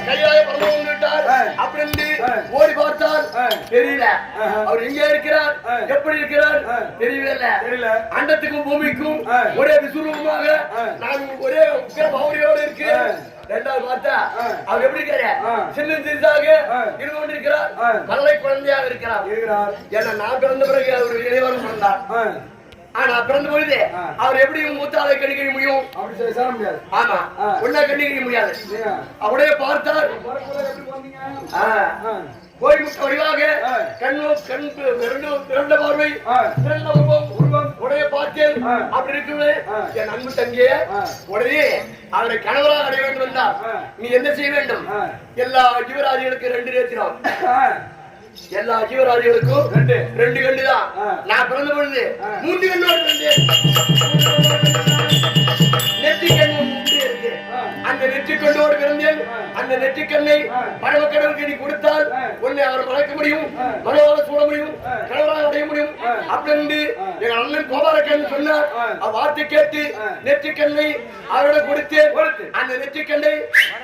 கையாய பரம விட்டார் அப்படின்னு ஓடி பார்த்தால் தெரியல. அவர் எங்க இருக்கிறார், எப்படி இருக்கிறார் தெரியல. அண்டத்துக்கும் பூமிக்கும் ஒரே விசுரூபமாக நான் ஒரே பௌரியோடு இருக்கிறேன். இரண்டாவது பார்த்தா அவர் எப்படி இருக்கிறார், சின்ன சிறிதாக இருந்து கொண்டிருக்கிறார், மல்லை குழந்தையாக இருக்கிறார். ஏன்னா நான் பிறந்த பிறகு அவர் இளைவரம் பிறந்தார். ஆனா பிறந்த பொழுது அவர் எப்படி மூத்தாலை கணிக்க முடியும்? அப்படி சொல்ல முடியாது. ஆமா, ஒன்னா கணிக்க முடியாது. அப்படியே பார்த்தார். கோயில் முட்ட வடிவாக இரண்டு பார்வை உடைய பார்த்தேன். அப்படி இருக்குது என் அன்பு தங்கிய. உடனே அவரை கணவராக அடைய வேண்டும் என்றால் நீ என்ன செய்ய வேண்டும்? எல்லா ஜீவராஜிகளுக்கு 2 நேத்திரம். எல்லா ஜீவராஜிகளுக்கும் 2 கண்டு தான். நான் பிறந்த பொழுது 3 கண்ணோடு பிறந்தேன். நெற்றிக்கண் இருக்கு. அந்த நெற்றிக்கண்ணோடு பிறந்தேன். அந்த நெற்றிக்கண்ணை பரமக்கடவுளுக்கு நீ கொடுத்தால் உன்னை அவர் மறக்க முடியும், மனோவாக சூட முடியும், கடவுளாக அடைய முடியும் அப்படின்னு எங்க அண்ணன் கோபாலக்கண்ணன் சொன்னார். வார்த்தை கேட்டு நெற்றிக்கண்ணை அவரோட கொடுத்தேன். அந்த நெற்றிக்கண்ணை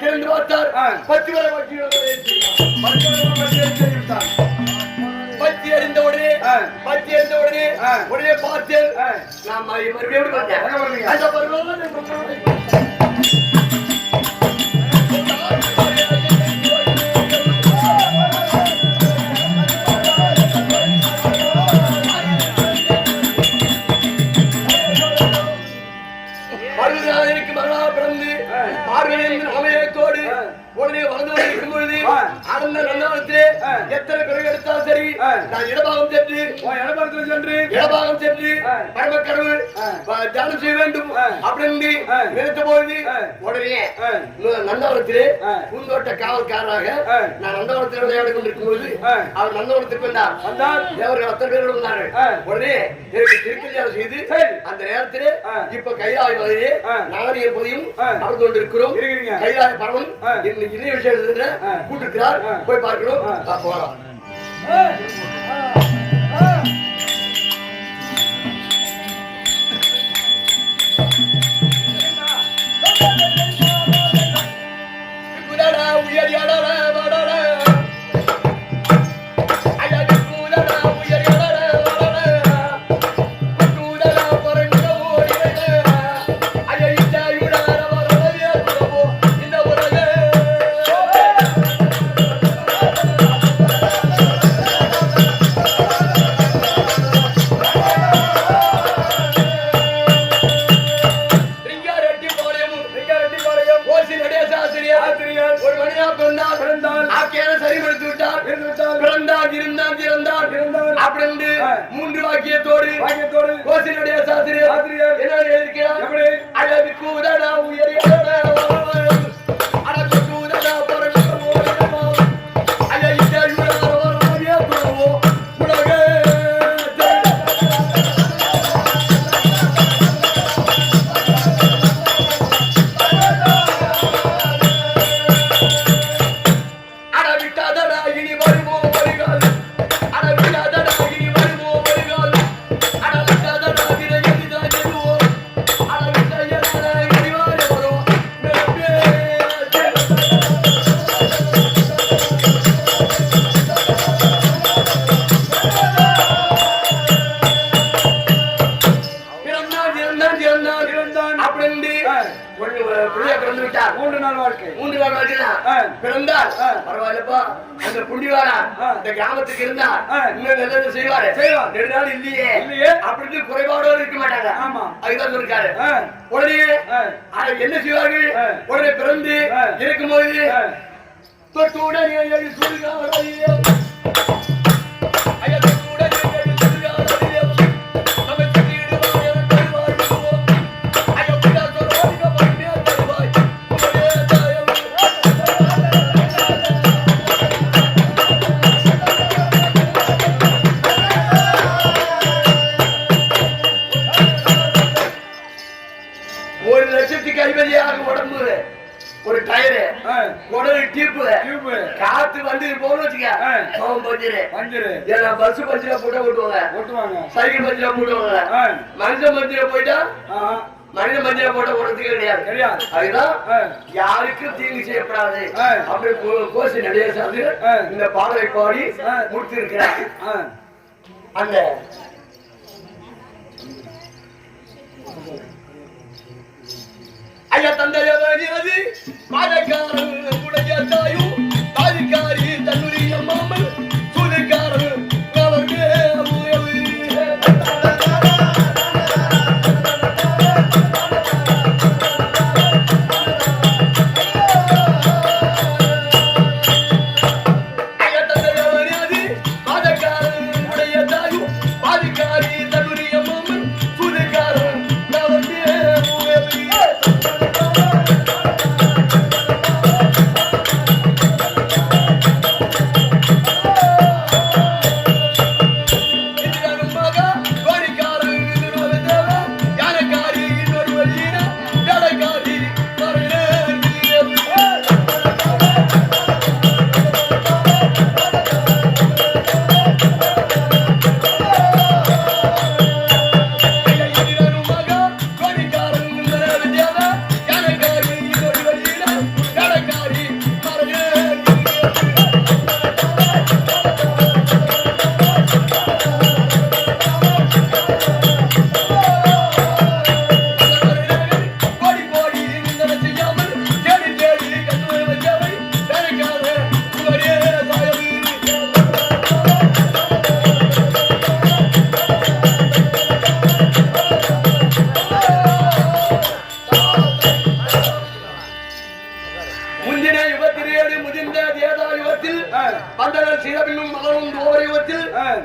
திறந்து பார்த்தார். 10 வரை பத்தி அறிந்த உடனே உடனே பார்த்தேன். நான் மறுபடியும் மருதாதனுக்கு மகளாக பிறந்து பார்வையின் அமையத்தோடு உடனே வளர்ந்து இருக்கும் பொழுது அந்த நன்னாளத்திலே எத்தனை பிறகு எடுத்தாலும் சரி நான் இடபாகம் சென்று பரமக்கடவுள் தியானம் செய்ய வேண்டும் அப்படின்னு நினைத்த பொழுது உடனே நந்தவனத்திலே பூந்தோட்ட காவல்காரராக நான் நந்தவனத்தில் விளையாடி கொண்டிருக்கும் பொழுது அவர் நந்தவனத்துக்கு வந்தார். தேவர்கள் அத்தனை பேரோடு வந்தார்கள். உடனே திருக்கல்யாணம் செய்து அந்த நேரத்திலே இப்ப கைலாய மலையிலே நானும் என்பதையும் நடந்து கொண்டிருக்கிறோம். கைலாய பரவன் இணைய விஷயம் கூட்டிருக்கிறார். போய் பார்க்கிறோம். போகலாம். அப்படின்னு 3 வாக்கியத்தோடு கோசினுடைய சாஸ்திரியர் என்ன எழுதியிருக்கிறார்? அழகுக்கு உதடா உயரியடா பிறந்தார். பரவாயில்லப்பா, அந்த புண்ணியவாரா இந்த கிராமத்துக்கு இருந்தா இன்னும் நல்லது செய்வாரு. நெடுநாள் இல்லையே அப்படின்னு குறைபாடோடு இருக்க மாட்டாங்க. அதுதான் சொல்லிருக்காரு. உடனே என்ன செய்வார்கள்? உடனே பிறந்து இருக்கும்போது தொட்டுடனே சொல்லுங்க ஒரு டயரு உடனே டீப்பு காத்து வந்து போன வச்சுக்க பஸ் பஞ்சில போட்டா ஓட்டுவாங்க, சைக்கிள் பஞ்சில போட்டுவாங்க. மனுஷன் பஞ்சில போயிட்டா மனித மஞ்சள் போட்ட உடத்துக்கு கிடையாது. அதுதான் யாருக்கும் தீங்கு செய்யப்படாது அப்படி கோஷி நிறைய சார்ந்து இந்த பாடலை பாடி முடித்திருக்கிறார். அந்த ஐயா தந்தையது மாதக்காரன் உடைய தாயும் தாதிக்காரி தன்னுடைய மாமல் சூதிக்காரன்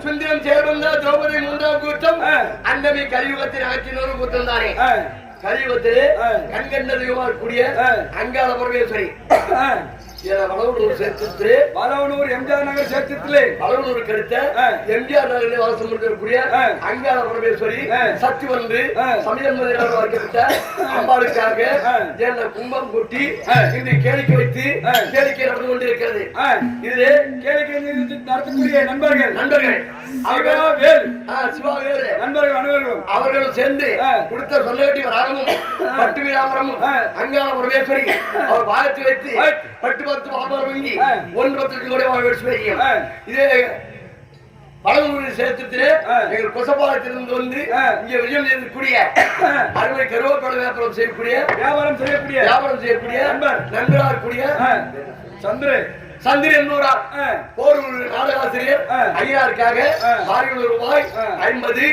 சுந்தரம் சேர்வந்த திரௌபதி மூன்றாம் கூட்டம் அந்தமே கலியுகத்தின் ஆட்சியினரும் கூட்டம் தானே. கலியுகத்திலே கண்கண்ட தெய்வமாக கூடிய அங்காள பரமேஸ்வரி வளவனூர் சேர்த்திலே வளவனூர் எம்ஜிஆர் நகர் சேர்த்திலே வளவனூருக்கு அடுத்த எம்ஜிஆர் நகரில் வாசம் இருக்கக்கூடிய அங்காள பரமேஸ்வரி சக்தி வந்து சமயம் வைக்கப்பட்ட அம்பாளுக்காக கும்பம் கொட்டி இன்று கேளிக்கை வைத்து கேளிக்கை நடந்து கொண்டிருக்கிறது. இது கேளிக்கை நடத்தக்கூடிய நண்பர்கள் நண்பர்கள் அனைவரும் அவர்களும் சேர்ந்து கொடுத்த சொல்லவேண்டிய ராகமும் பட்டு விழாமரமும் அங்காள பரமேஸ்வரி அவர் பாகத்தை வைத்து பட்டு சேர்த்திலே எங்கள் கொசப்பாளத்திலிருந்து வந்து இங்க விஜயம் செய்யக்கூடிய அறுவை கருவேப்பட வியாபாரம் செய்யக்கூடிய நண்பராக இருக்கக்கூடிய சந்திரன் போர் நாடகாசிரியர் ஐயாருக்காக ரூபாய் 50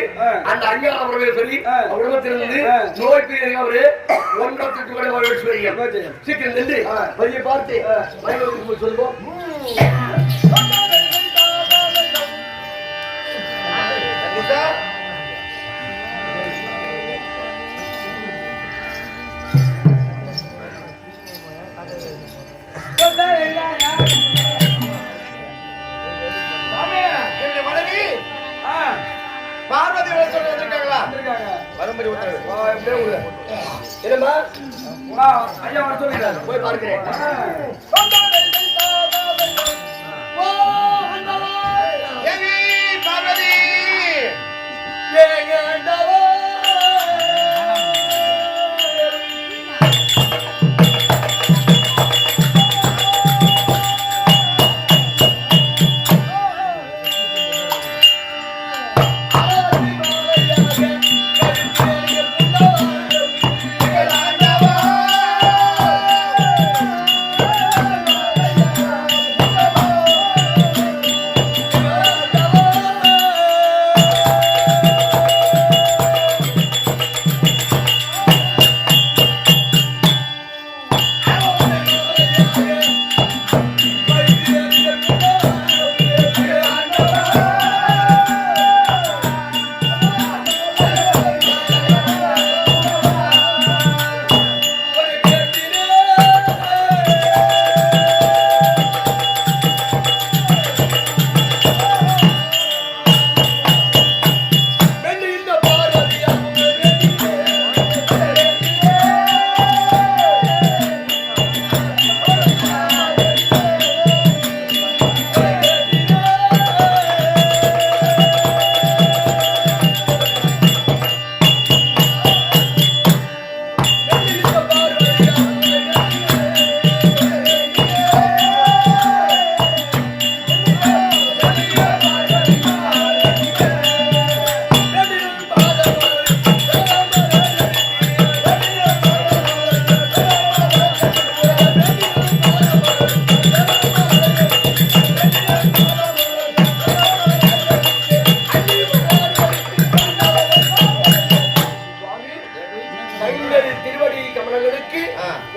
அந்த அங்காள பரமேஸ்வரி குடும்பத்திலிருந்து நோய் பிரிவு அவரு 1 சீக்கிரம் நின்று பையை பார்த்து சொல்லுவோம். பார்வதி வந்திருக்காங்களா? வரும்படி என்னமா ஐயா வர சொல்லிட்டாரு, போய் பார்க்கிறேன். பார்வதி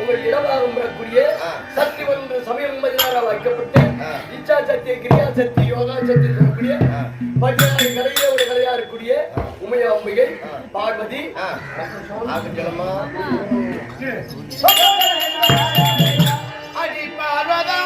உங்களுக்கு இடமாகும் பெறக்கூடிய சக்தி ஒன்று சமயம் பதினாறாக வைக்கப்பட்டு இச்சா சக்தி கிரியா சக்தி யோகா சக்தி இருக்கக்கூடிய 16 கலையில ஒரு கலையா இருக்கக்கூடிய உமையா அம்பிகை பார்வதி அடி பார்வதா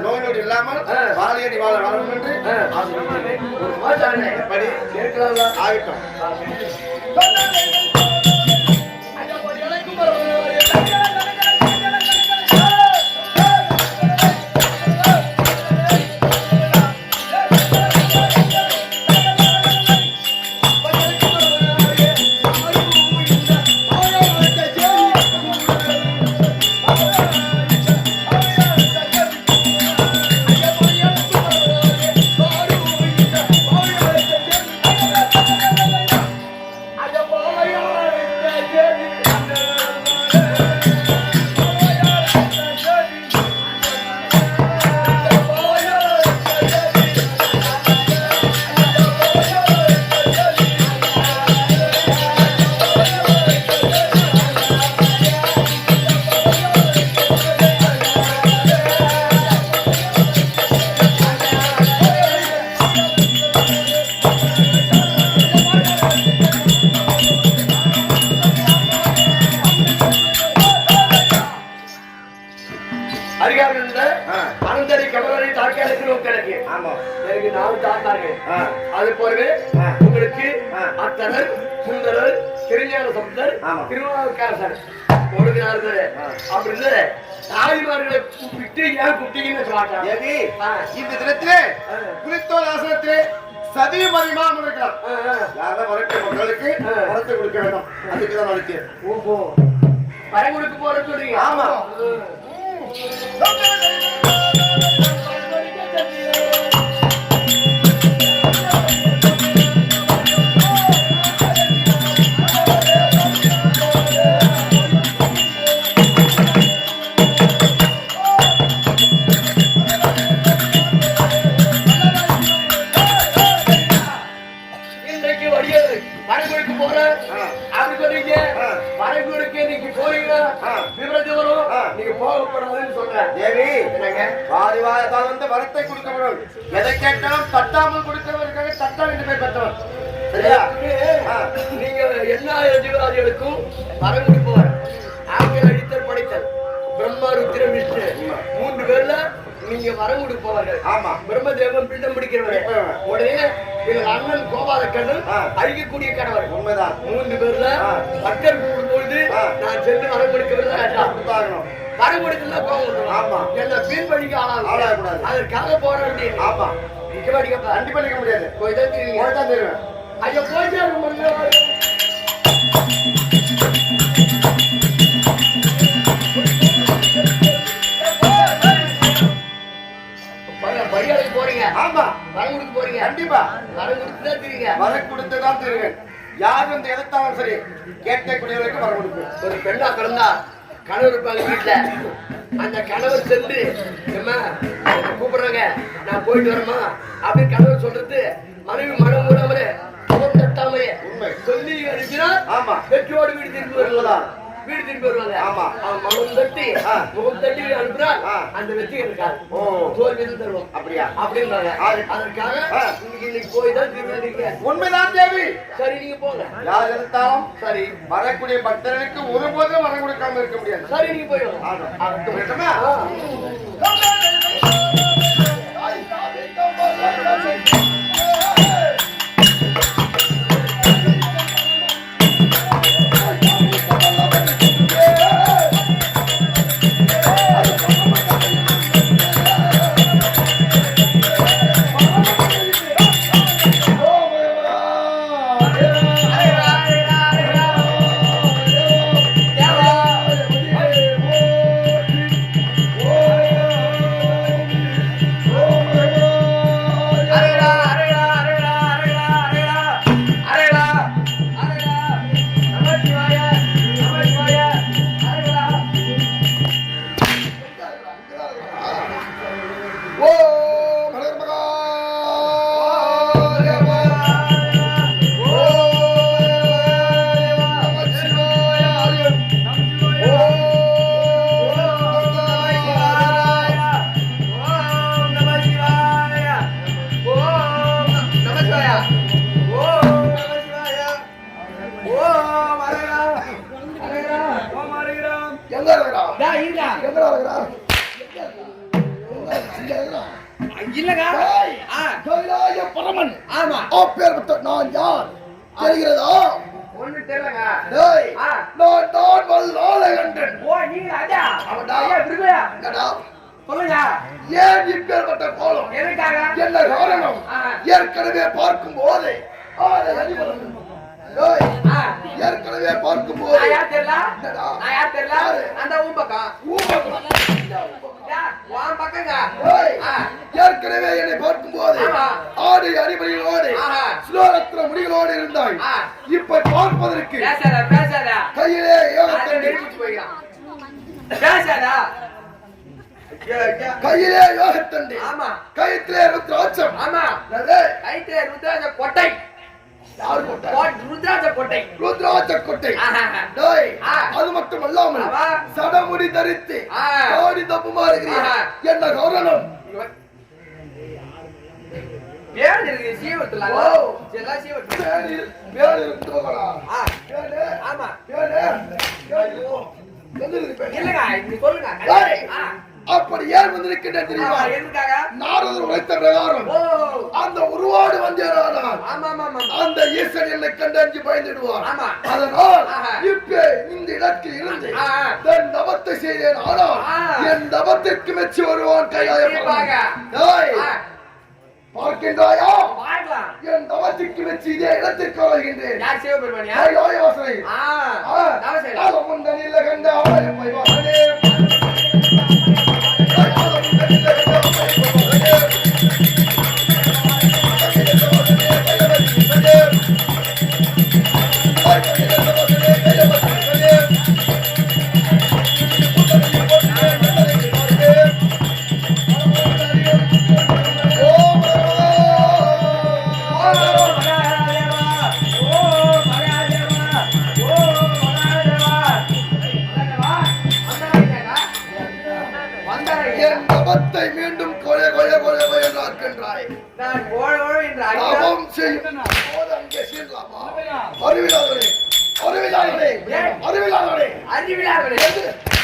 நோயோடு இல்லாமல் வாழையடி வாழ வரும் என்று ஆகட்டும். அது போலவே உங்களுக்கு அத்தனர் சுந்தரர் திருஞான சம்பந்தர் திருநாவுக்கரசர் ஓடுகிறார்கள் அப்படின்னு தாய்மார்களை கூப்பிட்டு ஏன் கூப்பிட்டீங்கன்னு சொல்றாங்க. இந்த தினத்திலே குறித்தோல் ஆசனத்திலே சதி மதிமான் இருக்கலாம். யாரும் வரக்கூடிய மக்களுக்கு வரத்தை கொடுக்க வேண்டும். அதுக்குதான் வளர்த்து ஓஹோ வரை கொடுக்க போற சொல்றீங்க. ஆமா வரத்தை கொடுக்க எதை கேட்டாலும் தட்டாமல் கொடுக்கிறவர்களுக்காக தட்டால் என்று பெயர் பெற்றவர். சரியா? நீங்க எல்லா ஜீவராஜிகளுக்கும் வரம் கொடுப்பவர். ஆங்கில அடித்தல் படைத்தல் பிரம்மா ருத்திரம் விஷ்ணு 3 பேர்ல நீங்க வரம் கொடுப்பவர்கள். ஆமா பிரம்மதேவன் பிண்டம் பிடிக்கிறவர். உடனே எங்க அண்ணன் கோபாலக்கண்ணன் அழிக்கக்கூடிய கணவர். உண்மைதான். 3 பேர்ல பக்தர் கூடும்போது நான் சென்று வரம் கொடுக்கிறவர்கள் வரம் கொடுக்கல போகணும். ஆமா என்ன பின் வழிக்கு ஆளாகக்கூடாது. அதற்காக போட வேண்டியது. ஆமா நிக்க மாட்டீங்க கண்டிப்பா நிக்க முடியாது. போய்தான் தெரியும். ஐயோ போயிட்டே பரிகாரம் போறீங்க. ஆமா வரம் கொடுக்க போறீங்க. கண்டிப்பா வரம் கொடுத்துதான் தெரியுங்க. வரம் கொடுத்துதான் தெரியுங்க. யார் வந்து எதிர்த்தாலும் சரி கேட்கக்கூடியவருக்கு வரம் கொடுப்போம். ஒரு பெண்ணா பிறந்தா கணவர் இருப்பாங்க வீட்டுல. அந்த கணவர் சென்று கூப்பிடுறாங்க நான் போயிட்டு வரமா அப்படின்னு கணவர் சொல்றது மனைவி மனம் மூலமே முகம் தட்டாமே சொல்லி அனுப்பினால் வெற்றியோடு வீடு திரும்பி வருவதா வீடு திரும்பி வருவாங்க. ஆமா அவன் மனம் தட்டி முகம் தட்டி அனுப்பினால் அந்த வெற்றி இருக்காது. தோல்வி தருவோம். அப்படியா அப்படின்றாங்க. அதற்காக இன்னைக்கு போய் தான் திரும்ப. உண்மைதான் தேவி. சரி நீங்க போங்க. யார் இருந்தாலும் சரி வரக்கூடிய பக்தர்களுக்கு ஒருபோதும் வரம் கொடுக்காம இருக்க முடியாது. சரி நீங்க போய் வேண்டுமா? டேய் இருடா. எங்கடா இருக்கறா? இல்லங்க. டேய், ஆ. கைலாய பரமன். ஆமா. அப்பேற்பட்ட நான் யார் தெரிகிறதா? ஒண்ணு தெரியலங்க. டேய், ஆ. நான் தான் வல்லாளகண்டன். ஓ நீங்க அடா. அவன்டா. ஐயா விடுங்க. என்னடா? சொல்லுங்க. ஏன் இப்பேற்பட்ட கோலம்? எனக்காக என்ன காரணம்? ஆ. ஏற்கனவே பார்க்கும் போதே ஆளை அடிபடும். டேய், ஆ. ஏற்கனவே பார்க்கும் போது நான் யார் தெரியல? என்னடா? நான் யார் தெரியல? யாரு? அந்த உன் பக்கம். டா, உன் பக்கங்க. டேய், ஆ. ஏற்கனவே என்னை பார்க்கும் போது ஆமா. ஆடை அடிபடிகளோடு ஆஹா. ஸ்லோரத்ன முடிகளோடு இருந்தாய். ஆ. இப்ப பார்ப்பதற்கு பேசாத. கையிலே அதை யோகத்தண்டி, நெருப்பிச்சு போய்க்கலாம். பேசாத. கையிலே யோகத்தண்டி, ஆமா. கயிற்றிலே ருத்ராட்சம். ஆமா. என்னது? கைத்திலே ருத்ராஜ கொட்டை. யார் கொட்டை? ருத்ராஜ கொட்டை. ருத்ராட்ச கொட்டை. ஆஹா. டேய், ஆ. அது மட்டும் அல்லாமல் ஆமா. சடமுடி தரித்து ஆ. தாடி தப்புமா இருக்கிறீங்க. ஆஹா. என்ன காரணம்? பேர் இருக்கு சீவத்துல. ஓ. எல்லாம் சீவத்துல. பேர் இருந்து போகலா. ஆ. பேரு, ஆமா. பேரு, பேரு. எங்க இருக்கு பேரு? இல்லங்க இப்படி சொல்லுங்க. டேய், ஆ. அப்படி ஏன் வந்திருக்கின்ற தெரியுமா? ஆமா, எதுக்காக? நாரதர் உழைத்த பிரகாரம் ஓ. அந்த உருவாடு வந்தேனானால் ஆமா ஆமா ஆமா. அந்த ஈசன் என்னை கண்டறிஞ்சு பயந்துடுவார். ஆமா. அதனால் ஆஹா. இப்ப இந்த இடத்தில் இருந்து ஆ. தன் தபத்தை செய்தேன். ஆனால் ஆ. என் தபத்திற்கு மெச்சி வருவான் கையாய கண்டிப்பாக. டேய், ஆ. பார்க்கின்றாயா? பார்க்கலாம். என் தவத்திற்கு மெச்சி இதே இடத்திற்கு வருகின்றேன். யார் சிவபெருமானியா? கைலாய வாசனை. ஆ. தவம் செய்யலாம். ஆலமுண்டனில் கண்ட ஆலயப்பை வாசனே. ஆலமுண்டனில் கண்ட ஆலயப்பை வாசனே. என் தவத்தை மீண்டும் கொலை கொலை கொலை கொலை என்றாய். நான் ஓழோழ என்று அடித்தா- தவம் செய்யும் போது அங்கே செல்லலாமா? அறிவிலாதவனே, அறிவிலாதவனே, அறிவிலாதவனே. அறிவிலாதவனே.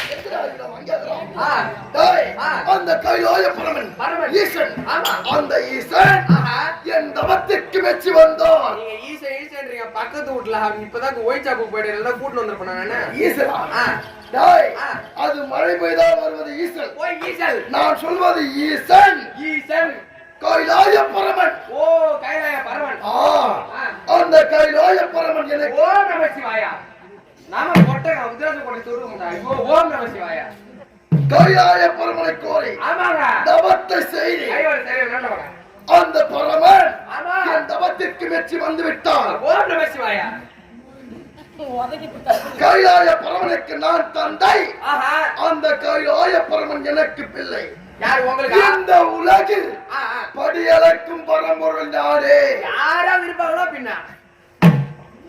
எதுடா இருக்கிறான்? அங்கே இருக்கிறான். ஆ. டேய், ஆ. அந்த கைலாய பரமன் பரமன். ஈசன். ஆமா. அந்த ஈசன் ஆஹா. என் தவத்திற்கு மெச்சி வந்தான். நீங்க ஈசன்றீங்க பக்கத்து வீட்டுல இப்பதான் ஒயிட் ஷாப்புக்கு போயிட்டு இருந்தா கூட்டு வந்திருப்பேன் நானு. ஈசனா? ஆ. டேய், ஆ. அது மழை பெய்தால் வருவது ஈசன். ஓய் ஈசல். நான் சொல்வது ஈசன் ஈசன். கைலாய பரமன். ஓ கைலாய பரமன். ஆ, அந்த கைலாய பரமன் எனக்கு ஓம் நம சிவாயா. நாம கொட்டங்க உத்ராஜ கொட்டை தூருங்க. ஓம் நம சிவாயா. கைலாய பரமனை கோரி ஆமாங்க. தவத்தை செய்து கையோட சரி வேண்டாம். அந்த பரமன் ஆமா. என் தவத்திற்கு மெச்சி வந்து விட்டான். ஓம் நம சிவாயா. கைலாய பரமனுக்கு நான் தந்தை. ஆஹா. அந்த கைலாய பரமன் எனக்கு பிள்ளை. யார் உங்களுக்கு? இந்த உலகில் ஆ, ஆ. படியளக்கும் பரம்பொருள் நாடே. யாரா விருப்பாங்களோ பின்ன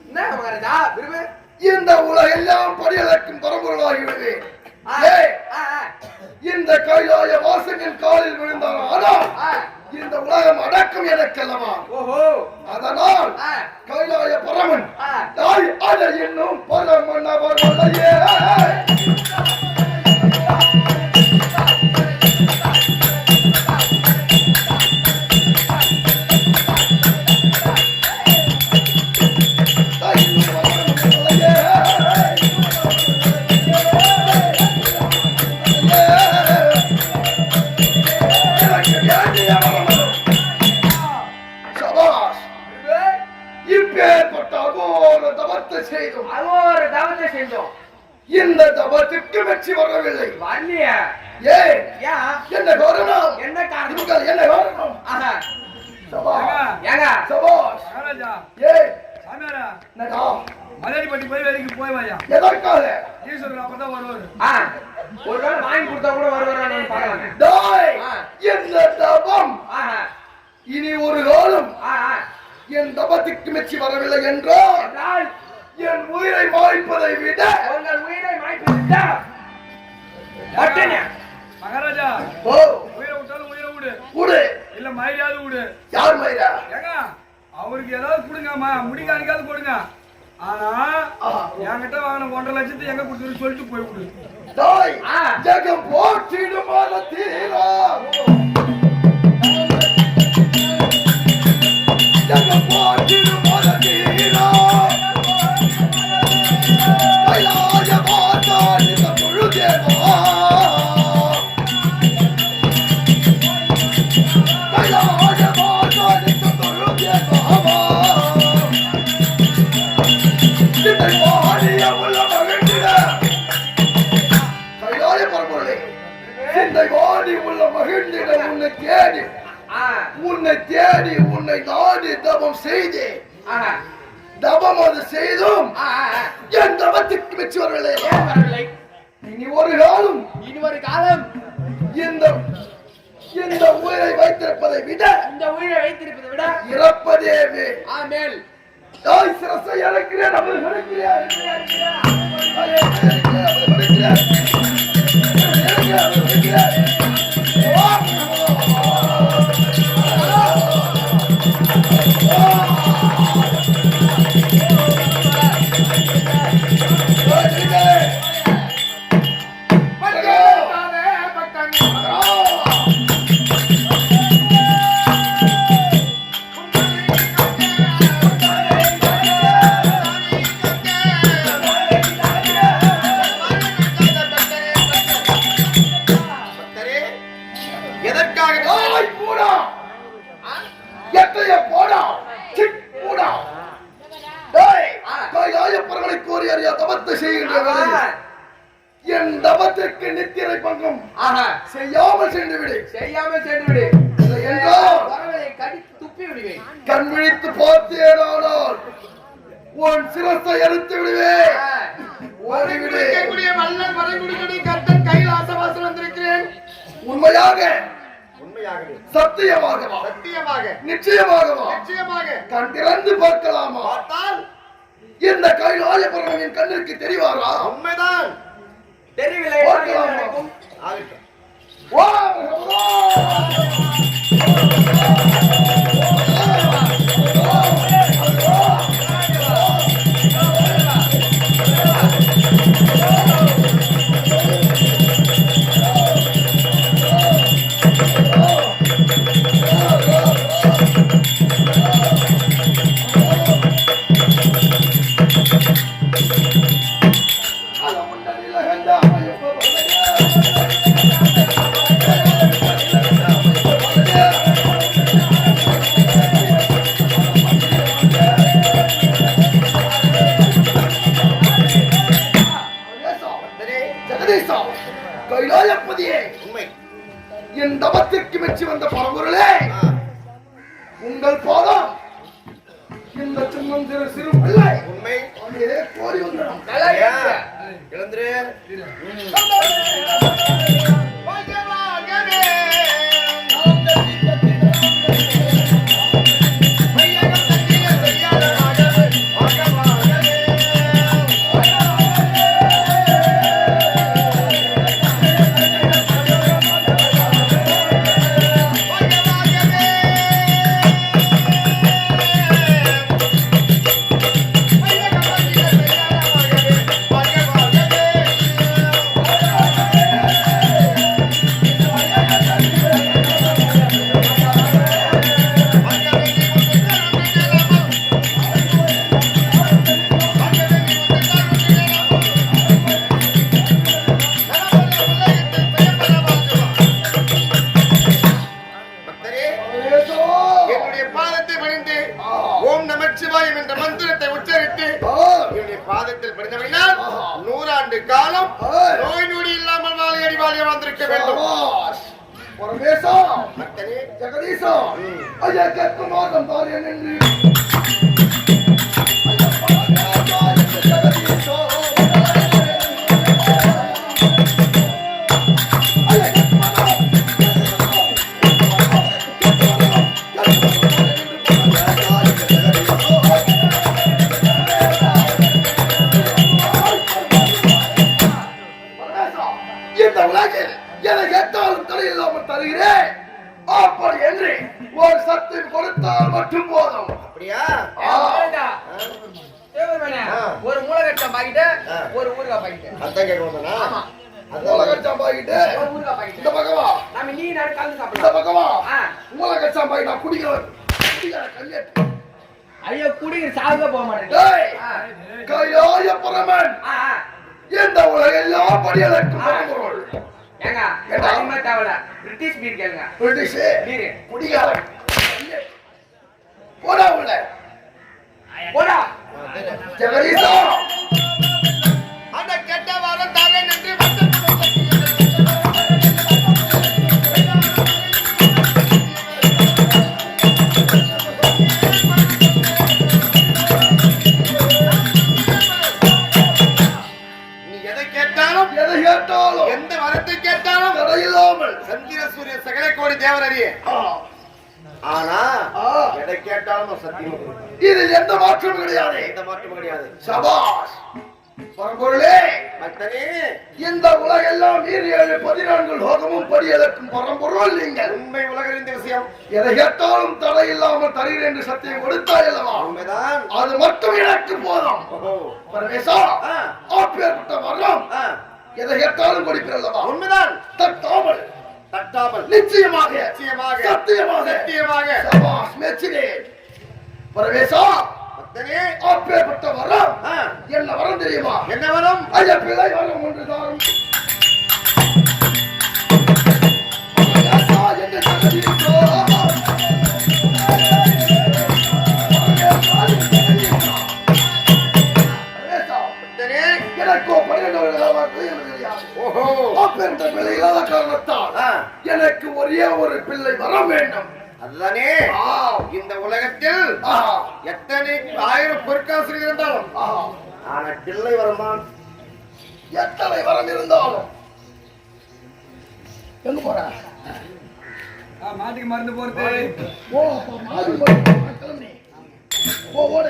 என்ன மகாராஜா விரும்பு. இந்த உலகெல்லாம் படியளக்கும் பரம்பொருளாகி விடுவேன். ஆ, ஏய், ஆ, ஆ. இந்த கைலாய வாசனின் காலில் விழுந்தான். ஆனால் ஆ. இந்த உலகம் அடக்கம் எனக்கல்லவா? ஓஹோ. அதனால் ஆ. கைலாய பரமன் ஆ. தாய் அதை என்னும் பரமன் அவர் வல்லையே. தாய் என்னும் பரமன் வல்லையே. எனக்கு வேண்டிய வரணும். சபாஷ். இப்பேற்பட்ட அகோர தவத்தை செய்தோம். அது ஒரு தவத்தை செஞ்சோம். இந்த தவத்திற்கு வெற்றி வரவில்லை. வரலைய. ஏன்? ஏன்? என்ன காரணம்? என்ன காரணம்? இவர்கள் என்ன காரணம்? ஆஹா. சபாஷ். ஏங்க சபாஷ். மகாராஜா, ஏன்? சாமியாரா, என்னடா? மலையடிப்பட்டி போய் வரைக்கும் போய் வாயா. எதற்காக? ஈஸ்வரன் அப்பதான் வருவாரு. ஆ. ஒரு வேளை வாங்கி கொடுத்தா கூட வருவாரான்னு பார்க்கலாமே. டாய், ஆ. இந்த தவம் ஆஹா. இனி ஒரு காலம் ஆ, ஆ. என் தவத்திற்கு மெச்சி வரவில்லை என்றால் என்றால் என் உயிரை மாய்ப்பதை விட உங்கள் உயிரை மாய்த்து விட்டா மட்டனே. மகாராஜா, ஓ, உயிரை விட்டாலும் உயிரை விடு, விடு. இல்ல மயிராவது விடு. யார் மயிரா? ஏங்க, அவருக்கு ஏதாவது கொடுங்க, முடி காணிக்காவது கொடுங்க. ஆனா என்கிட்ட வாங்கின 1.5 லட்சத்தை எங்க கொடுத்துரு சொல்லிட்டு போய் விடு. தாய் ஜெகம் போற்றிடும் மரத்தீரா ஜெகம் போற்றிடும் மரத்தீரா கைலாய மாதாடி தொழுதேவா கைலாய மாதாடி தொழுதேவா சிந்தை மாறிய உள்ள மகிழ்ந்திட கைலாய பரம்பொருளே சிந்தை மாறி உள்ள மகிழ்ந்திட உன்னை தேடி உன்னை நாடி தபம் செய்தேன். தபம் அது செய்தும் என் தபத்துக்கு வெற்றி வரவில்லை. இனி ஒரு காலம் இந்த உயிரை வைத்திருப்பதை விட இறப்பதே மேல். தாய் சிரசை இறக்கிறேன், அவள் இறக்கிறேன். என் தபத்திற்கு நித்திரை பங்கம் செய்யாமல் சென்று விடு. கண் விழித்து பார்த்தேனானால் உன் சிரத்தை எடுத்து விடுவேன். உண்மையாக சத்தியமாக நிச்சயமாக கண் திறந்து பார்க்கலாமா? இந்த கைலாய பரமனின் கண்ணிற்கு தெரிவாரா? உண்மைதான். தெரியவில்லை. கைலாயப்பதியே, என் தபத்திற்கு மெச்சி வந்த பரம்பொருளே, உங்கள் பாதம் இந்த சின்னம் சிறு பிள்ளை உண்மை கோரி வந்துடும். பாதத்தில் படித்தவனால் 100 ஆண்டு காலம் நோய் நொடி இல்லாமல் வாழையடி வாழைய வந்திருக்க வேண்டும். பரமேசா, பக்தனே, ஜெகதீசா, ஐயா கேட்க மாதம் தாரியன் என்று அப்படி என்று ஒரு சத்தியம் கொடுத்தால் மட்டும் போதும். அப்படியா? ஊறுகாய் பாக்கெட். அதான் கேட்க வந்தானா? ஆமா. மூலகச்சாம் பாக்கிட்டு ஒரு ஊறுகாய் பாக்கெட். இந்த பக்கமா நாம நீ நான் கலந்து இந்த சாப்பிடலாம். பக்கமா ஆ. மூலகச்சாம் பாக்கி நான் குடிக்கிறேன் கல்யாணம் ஐயோ குடிக்கிற சாவுக போக மாட்டேன். டேய் கைலாய பரமன் இந்த உலகெல்லாம் படியதற்கு பொருள் ஏங்க அதிகமா தேவையில்ல. பிரிட்டிஷ் பீர் கேளுங்க. British beer. குடிகாரன் போடா உள்ள போடா. ஜெகதீசா அந்த கெட்ட வாரம் தானே நின்று நீ எதை கேட்டாலும் எதை கேட்டாலும் எந்த வரத்தை கேட்டாலும் தடையில்லாமல் சந்திர சூரிய சகல கோடி தேவர் அறிய ஆ, ஆனா ஆ. எதை கேட்டாலும் சத்தியம் இது எந்த மாற்றமும் கிடையாது எந்த மாற்றம் கிடையாது. சபாஷ் பரம்பொருளே பக்தனே இந்த உலகெல்லாம் 14 லோகமும் படியதற்கும் பரம்பொருள் நீங்கள் உண்மை உலகறிந்த விஷயம். எதை கேட்டாலும் தடையில்லாமல் தருகிறேன் என்று சத்தியம் கொடுத்தாய் அல்லவா உண்மைதான். அது மட்டும் எனக்கு போதும் ஓஹோ. பரமேசா ஆ. ஆப்பேற்பட்ட மரணம் ஆ. எதை கேட்டாலும் கொடுக்கிறல்லவா உண்மைதான். தட்டாமல் தட்டாமல் நிச்சயமாக நிச்சயமாக சத்தியமாக சத்தியமாக சபாஷ் மெச்சினேன் பரமேசா பக்தனே ஆப்பேற்பட்ட வரம் ஆ. என்ன வரம் தெரியுமா என்ன வரும்? ஐயா பிள்ளை வரம் ஒன்றுதான் பரமேசா என்று ஜெகதீசோ. பரமேசா என்று ஜெகதீசோ. பரமேசா, பக்தனே எனக்கோ 12 வருடங்களாக எனக்கு தெரியாது. ஓஹோ. ஆப்பேற்பட்ட பிள்ளை இல்லாத காரணத்தால் ஆ. எனக்கு ஒரே ஒரு பிள்ளை வர வேண்டும். அதுதானே ஆ. இந்த உலகத்தில் ஆ. எத்தனை 1000 பொற்காசுகள் இருந்தாலும் ஆ. ஆனா பிள்ளை வரமான் எத்தனை வரம் இருந்தாலும் எங்க போற மாட்டுக்கு மருந்து போறது. ஓ அப்ப மாடு போடு கிளம்பி ஓ ஓட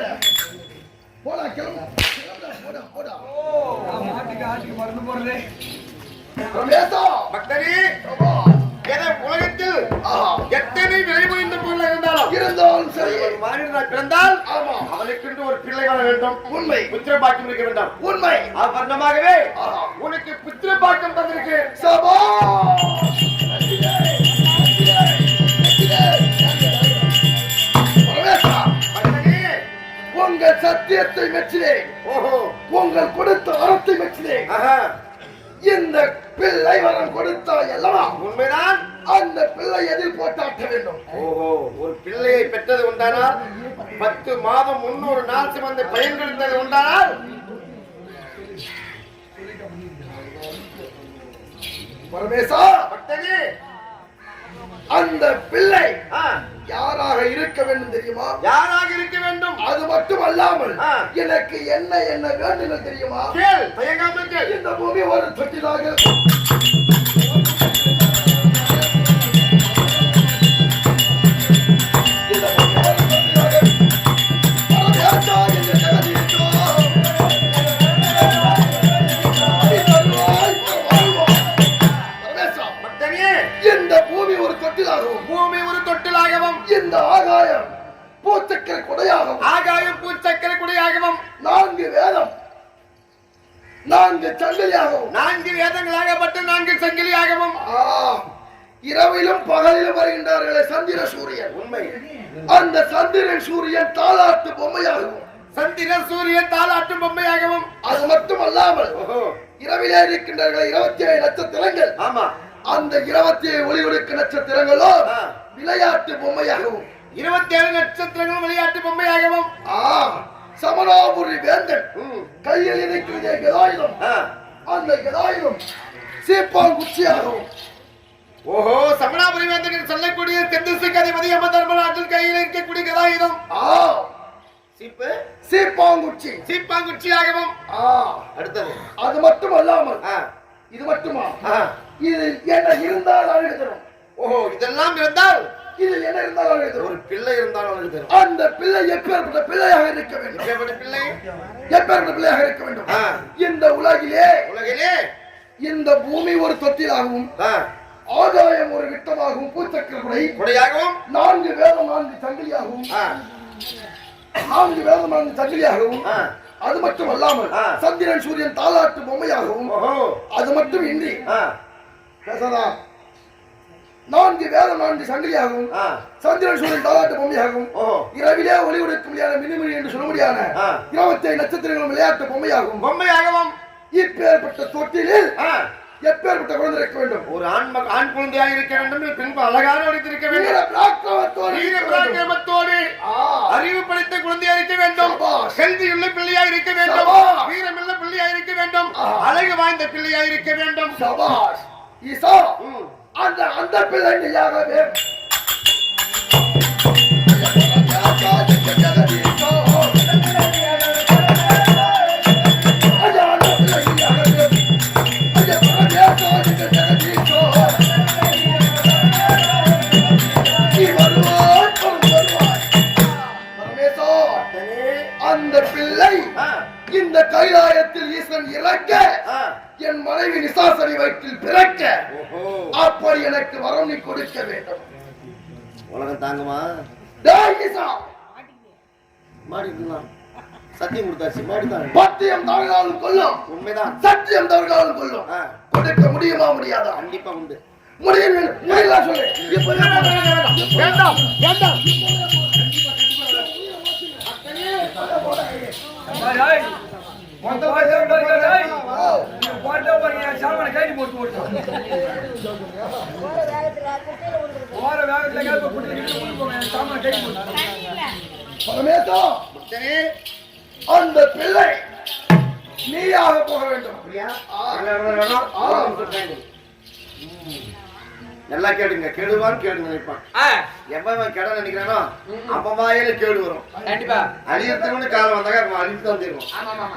போடா கிளம்பு போடா போடா மாட்டுக்கு ஆட்டுக்கு மருந்து போறது. ரமேஷா பக்தனே பிரபா என உலகத்தில் ஆஹா எத்தனை விளைவுந்த பொருள் இருந்தாலும் இருந்தாலும் சரி ஒரு மனிதனாய் பிறந்தால் ஆமா அவனுக்கென்று ஒரு பிள்ளை வர வேண்டும். உண்மை புத்திர பாக்கியம் இருக்க வேண்டும். உண்மை ஆபரணமாகவே ஆஹா உனக்கு புத்திர பாக்கியம் தந்திருக்கு. சபா ரமேஷா பக்தனே உங்கள் சத்தியத்தை மெச்சினேன் ஓஹோ. உங்கள் கொடுத்த வரத்தை மெச்சினேன் ஆஹா. இந்த பிள்ளை வரம் கொடுத்தாய் அல்லவா உண்மைதான். அந்த பிள்ளை எதில் போட்டாட்ட வேண்டும் ஓஹோ. ஒரு பிள்ளையை பெற்றது உண்டானால் 10 மாதம் 300 நாள் சுமந்த பயன் கொடுத்தது உண்டானால் பரமேசா பக்தனே அந்த பிள்ளை ஆ, யாராக இருக்க வேண்டும் தெரியுமா யாராக இருக்க வேண்டும்? அது மட்டும் அல்லாமல் ஆ. எனக்கு என்ன என்ன வேண்டுங்கள் தெரியுமா கேள், தயங்காமல் கேள். இந்த பூமி ஒரு தொட்டிலாக இந்த பூமி ஒரு தொட்டிலாக பரமேசா என்று ஜெகதீசோ. பரமேசா, பக்தனே இந்த பூமி ஒரு தொட்டிலாகவும் பூமி ஒரு தொட்டிலாகவும் இந்த ஆகாயம் பூச்சக்கர கொடையாகவும் ஆகாயம் பூச்சக்கர குடியாகவும் 4 வேதம் 4 சங்கிலியாகவும் 4 வேதங்களாகப்பட்ட 4 சங்கிலியாகவும் ஆ, இரவிலும் பகலிலும் வருகின்றார்களே சந்திர சூரியன் உண்மை. அந்த சந்திரன் சூரியன் தாலாட்டு பொம்மையாகவும் சந்திர சூரியன் தாலாட்டும் பொம்மையாகவும் அது மட்டும் அல்லாமல் ஓஹோ. இரவிலே இருக்கின்றார்களே 27 நட்சத்திரங்கள் ஆமா. அந்த 27 ஒளி கொடுக்க நட்சத்திரங்களோ ஆ. விளையாட்டு பொம்மையாகவும் 27 நட்சத்திரங்களும் விளையாட்டு பொம்மையாகவும் ஆ, சமணாபுரி வேந்தன் ம். கையில் இருக்கிற கதாயுதம் ஆ. அந்த கதாயுதம் சீப்பாங்குச்சியாகவும் ஓஹோ. சமணாபுரி வேந்தன் சொல்லக்கூடிய தென்திசைக்கு அதிபதி அம்ம தர்மராஜன் கையில் இருக்கக்கூடிய கதாயுதம் ஆ, சீப்பு சீப்பாங்குச்சி சீப்பாங்குச்சியாகவும் ஆ, அடுத்தது அது மட்டும் அல்லாமல் ஆ. இது மட்டுமா ஆ. இது என்ன இருந்தால் அழகு தரும் ஓஹோ. இதெல்லாம் இருந்தால் இது என்ன இருந்தால் அழகு தரும் ஒரு பிள்ளை இருந்தால் அவனுக்கு தரும். அந்த பிள்ளை எப்பேற்பட்ட பிள்ளையாக இருக்க வேண்டும் இப்பேற்பட்ட பிள்ளை எப்பேற்பட்ட பிள்ளையாக இருக்க வேண்டும் ஆ. இந்த உலகிலே உலகிலே இந்த பூமி ஒரு தொட்டிலாகவும் ஆ, ஆகாயம் ஒரு விட்டமாகவும் பூச்சக்கர குடை கொடையாகவும் 4 வேதம் 4 சங்கிலியாகவும் ஆ, 4 வேதம் 4 சங்கிலியாகவும் ஆ, அது மட்டும் அல்லாமல் சந்திரன் சூரியன் தாலாட்டு பொம்மையாகவும் அது மட்டும் இன்றி பேசாதா 4 வேதம் 4 சங்கிலியாகவும் சந்திரன் சூரியன் தாலாட்டு பொம்மையாகவும் இரவிலே ஒளி கொடுக்க முடியாத மினிமினி என்று சொல்ல முடியாத 25 நட்சத்திரங்களும் விளையாட்டு பொம்மையாகவும் இப்பேற்பட்ட தொட்டிலில் எப்பேற்பட்ட குழந்தை இருக்க வேண்டும்? ஒரு ஆண் குழந்தையாக இருக்க வேண்டும், பின்பு அழகான வடித்திருக்க வேண்டும், அறிவு படைத்த குழந்தையாக இருக்க வேண்டும், கல்வியுள்ள பிள்ளையாக இருக்க வேண்டும், வீரமுள்ள பிள்ளையாக இருக்க வேண்டும், அழகு வாய்ந்த பிள்ளையாக இருக்க வேண்டும். ஈசா அந்த பிள்ளை நீயாகவே அந்த பிள்ளை இந்த கைலாயத்தில் ஈசன் இறக்க என் மனைவி நிசாசரி வயிற்றில் பிறக்க அப்படி எனக்கு வரம் நீ கொடுக்க வேண்டும். உலகம் தாங்குமா? மாடிக்கலாம் சத்தியம் கொடுத்தாச்சு, மாடிதான். பத்தியம் தவறாலும் கொல்லும், உண்மைதான். சத்தியம் தவறாலும் கொல்லும். கொடுக்க முடியுமா? முடியாதா? கண்டிப்பா உண்டு. முடியும் சொல்லு. வேண்டாம் வேண்டாம். அந்த பிள்ளை நீயாக போக வேண்டும். நல்லா கேடுங்க, கேடுவான் கேடு நினைப்பான். எப்ப கேட நினைக்கிறானோ அப்ப வாயில கேடு வரும். கண்டிப்பா அழியத்துக்கு காலம் வந்தாங்க அழித்து வந்துருக்கும்.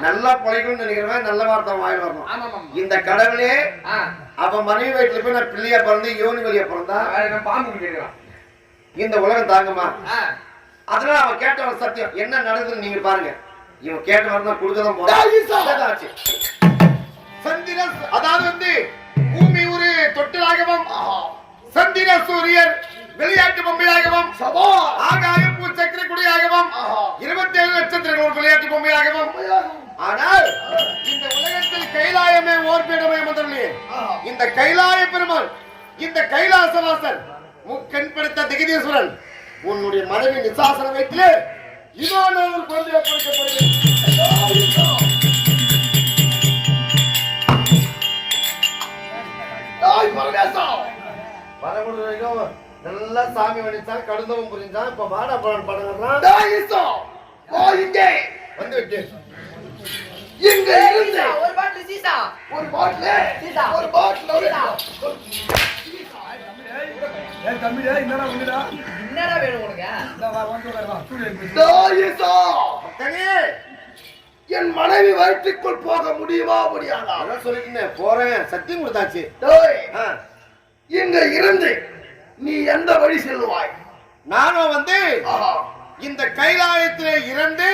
நல்லா பழைக்கணும்னு நினைக்கிறவன் நல்ல வார்த்தை வாயில் வரணும். இந்த கடவுளே அப்ப மனைவி வயிற்றுல போய் நான் பிள்ளையா பிறந்து யோனி வழியா பிறந்தா பாம்பு இந்த உலகம் தாங்குமா? அதனால அவன் கேட்டவன் சத்தியம் என்ன நடக்குதுன்னு நீங்க பாருங்க. இவன் கேட்டவன் தான் கொடுக்கதான் போறான். சந்திரன் அதாவது வந்து பூமி ஒரு தொட்டிலாகவும் சந்திர சூரியர் விளையாட்டு பொம்மையாகவும் ஆகாய பூ சக்கர குடியாகவும் 27 நட்சத்திரங்கள் விளையாட்டு பொம்மையாகவும். ஆனால் இந்த உலகத்தில் கைலாயமே ஓர்பீடமே முதலே இந்த கைலாய பெருமாள் இந்த கைலாசவாசன் முக்கண் படுத்த திகதீஸ்வரன் உன்னுடைய மனைவி நிசாசன வயிற்றிலே இதோ நான் ஒரு குழந்தை ஒப்படைக்கப்படுகிறேன். நல்லா சாமி வடிச்சா கடுந்தவும் புரிஞ்சா இப்ப வாடா படம் படம் வந்து விட்டு இங்க இருந்து ஒரு பாட்டில் சீசா ஒரு பாட்டில் ஒரு பாட்டில் தம்பிடா என்னடா வந்துடா என்னடா வேணும் உனக்கு? என் மனைவி வயிற்றுக்குள் போக முடியுமா? முடியாதா? சொல்லிட்டு போறேன், சத்தியம் கொடுத்தாச்சு. இங்க இருந்து நீ எந்த வழி செல்வாய்? நானும் வந்து இந்த கைலாயத்திலே இறந்து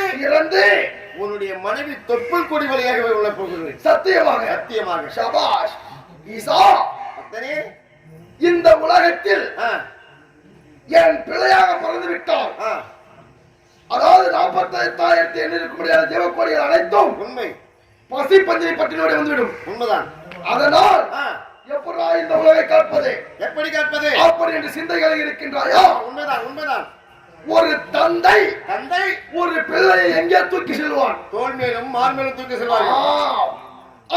உன்னுடைய மனைவி தொப்புள் கொடி வழியாக உள்ள போகிறேன். சத்தியமாக? சத்தியமாக. சபாஷ் ஈசா. இந்த உலகத்தில் என் பிள்ளையாக பிறந்து விட்டால் அதாவது 48,000 இருக்க முடியாத ஜீவக்கோடிகள் அனைத்தும் உண்மை பசி பஞ்சனை பற்றினோட வந்துவிடும். உண்மைதான். அதனால் எப்படி இந்த உலகை காப்பது? எப்படி காப்பது? அப்படி என்று சிந்தைகள் இருக்கின்றாயா? உண்மைதான் உண்மைதான். ஒரு தந்தை ஒரு பிள்ளையை எங்கே தூக்கி செல்வான்? தோல் மேலும் மார் மேலும் தூக்கி செல்வான்.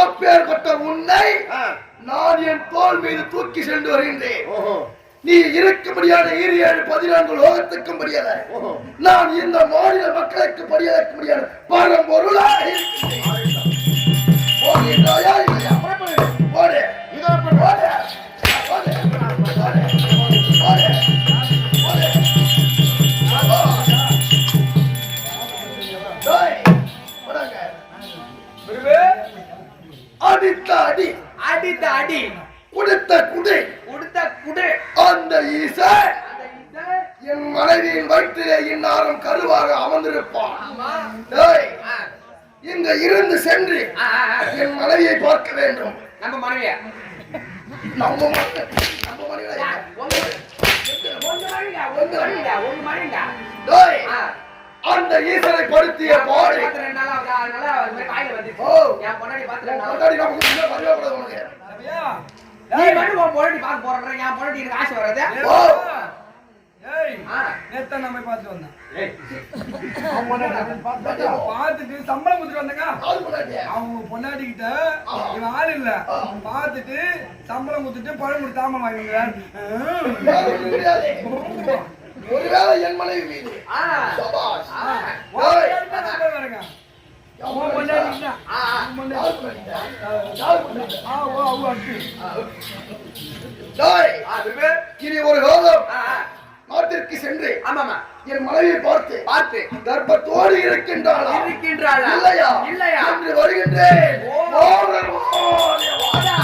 அப்பேற்பட்ட உன்னை நான் என் தோல் மீது தூக்கி சென்று வருகின்றேன். நீ இருக்க முடியாத 14 லோகத்துக்கும் முடியல. நான் இந்த மாநில மக்களுக்கு படியதற்கு முடியாது பரம்பொருளாக போகின்றாயா இல்லையா? போடு அடித்த அடி அடித்த அடி கொடுத்த குடை அந்த ஈசா என் மனைவியின் வயிற்றிலே இந்நாரம் கருவாக அமர்ந்திருப்பான். இங்க இருந்து சென்று என் மனைவியை பார்க்க வேண்டும். நம்ம மனைவியா? நம்ம அந்த ஈசனை படுத்திய பாடு ஓ என் பொண்டாட்டி பார்த்து கொண்டாடி நமக்கு இன்னும் வரவே கூடாது உனக்கு. அப்படியா? நீ மட்டும் உன் பொண்டாட்டி பார்க்க போறேன் என் பொண்டாட்டி எனக்கு ஆசை வராது ஓ ஏய், ஆ. நேத்து தான் நம்ம பார்த்து வந்தேன். ஏய், பார்த்துட்டு சம்பளம் கொடுத்துட்டு வந்தேங்க. ஆள் கொண்டாடியா? அவங்க பொண்டாட்டிக்கிட்ட இவன் ஆள் இல்ல. பார்த்துட்டு சம்பளம் கொடுத்துட்டு பழம் கொடுத்து தாமம் வாங்கிக்கிறார். யாருக்கு தெரியாது. ஒருவேளை என் மனைவி மீது ஆ. சபாஷ். ஆ. ஓய், வரங்க. உன் பொண்டாட்டிக்கிட்ட. ஆ. உன் யார் கொண்டாடியா? யார் கொண்டாடியா? அவங்க அட்டு. டேய், ஆ, திருப்பி. இனி ஒரு காலம் ஆ, ஆ. நாட்டிற்கு சென்று ஆமாமா என் மனைவியை பார்த்து பார்த்து கர்ப்பத்தோடு இருக்கின்றாளா இருக்கின்றாளா இல்லையா இல்லையா என்று வருகின்றேன். ஓ. வாடா.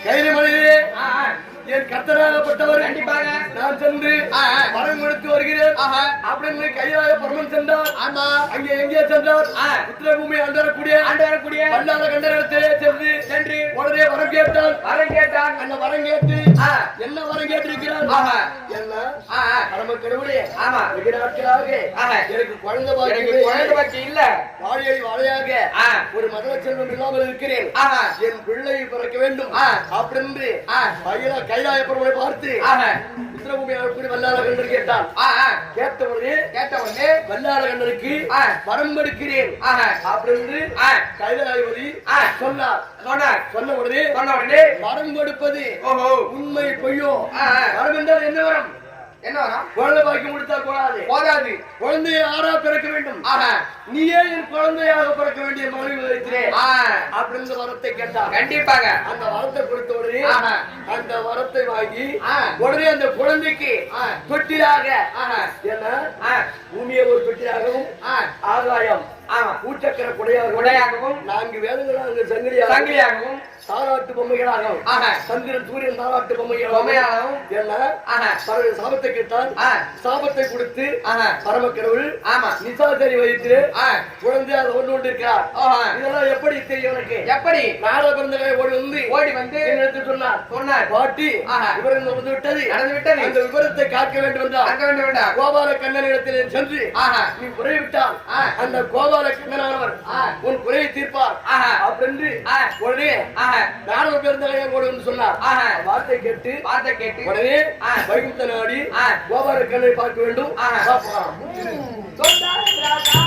கைது மனிதரே, ஆ, ஆ. என் கர்த்தராகப்பட்டவர் கண்டிப்பாக. நான் சென்று ஆ, ஆ. வரம் கொடுத்து வருகிறேன் ஆஹா. அப்படின்னு கையாய பரமன் சென்றார். ஆமா அங்கே எங்கே சென்றார்? ஆ. உத்திரபூமி அண்டரக்கூடிய ஆண்டு வரக்கூடிய பல்லாத கண்டனத்திலே சென்று உடனே வரம் கேட்டான். வரம் கேட்டான் அந்த வரம் கேட்டு ஆ. என்ன வரம் கேட்டிருக்கிறார்? ஆஹா. என்ன ஆ, ஆ. பரம கடவுளே, ஆமா. வெகு நாட்களாக ஆஹா. எனக்கு குழந்தை எனக்கு பாக்கியமே குழந்தை பற்றி இல்ல வாழையை வாழையாக ஆ. ஒரு மதன செல்வம் இல்லாமல் இருக்கிறேன். ஆஹா. என் பிள்ளை பிறக்க வேண்டும் ஆ. அப்படின்னு ஆ. கைலாய பரமனை பார்த்து ஆஹா. உத்திரபூமி அழக்கூடிய வல்லாள கண்டர் கேட்டான். ஆ, ஆ. கேட்ட உடனே கேட்ட உடனே வல்லாள கண்டருக்கு ஆ. வரம் கொடுக்கிறேன் ஆஹா. அப்படின்னு ஆ. கைலாயபதி ஆ. சொன்னார். சொன்னார் சொன்ன உடனே சொன்ன உடனே வரம் கொடுப்பது ஓஹோ உண்மை பொய்யோ? ஆ, ஆ. வரம் என்றால் என்ன வரம்? என்ன வரும் குழந்தை பாக்கியம் கொடுத்தால் போடாது. போதாது குழந்தையை ஆறா பிறக்க வேண்டும். ஆஹா. நீயே என் குழந்தையாக பிறக்க வேண்டிய மனைவி வைக்கிறேன் ஆ. அப்படின்னு வரத்தை கேட்டார். கண்டிப்பாக அந்த வரத்தை கொடுத்த உடனே ஆஹா. அந்த வரத்தை வாங்கி ஆ. உடனே அந்த குழந்தைக்கு ஆ. தொட்டிலாக ஆஹா. என்ன ஆ. பூமியை ஒரு தொட்டிலாகவும் ஆ. ஆகாயம் ஆமா பூச்சக்கர குடையாகவும் உடையாகவும் 4 வேதங்கள் அங்கு சங்கிலியாகவும் சங்கிலியாகவும் தாராட்டு பொம்மைகளாகவும் ஆஹா. சந்திரன் சூரியன் தாராட்டு பொம்மையாகவும் பொம்மைகளாகவும் என்ன ஆஹா. பறவை சாபத்தை கேட்டால் ஆ. சாபத்தை கொடுத்து ஆஹா. பரம கடவுள் ஆமா நிசாசரி வைத்து ஆ. குழந்தை அதை கொண்டு கொண்டிருக்கிறார். ஓஹோ. இதெல்லாம் எப்படி தெரியும் எனக்கு? எப்படி நாட பிறந்த ஓடி வந்து வந்து சொன்னார். சொன்னார் பாட்டி ஆஹா. விவரம் நடந்து விட்டது. நடந்து விட்டது. அந்த விவரத்தை காக்க வேண்டும் என்றால் அங்க வேண்ட வேண்டாம் கோபால கண்ணனிடத்திலே சென்று ஆஹா. நீ குறைவிட்டால் ஆ. அந்த கோபால கண்ணனானவர் ஆ. உன் குறையை தீர்ப்பார் ஆஹா. அப்படின்னு ஆ. உடனே ஆஹா. நாடக பிறந்தகையை ஓடி வந்து சொன்னார். ஆஹா. வார்த்தை கேட்டு வார்த்தை கேட்டு உடனே ஆ. வைகுந்த நாடி ஆ. கோபால கண்ணை பார்க்க வேண்டும். ஆஹா. பார்க்கலாம். சொன்னார் ராஜா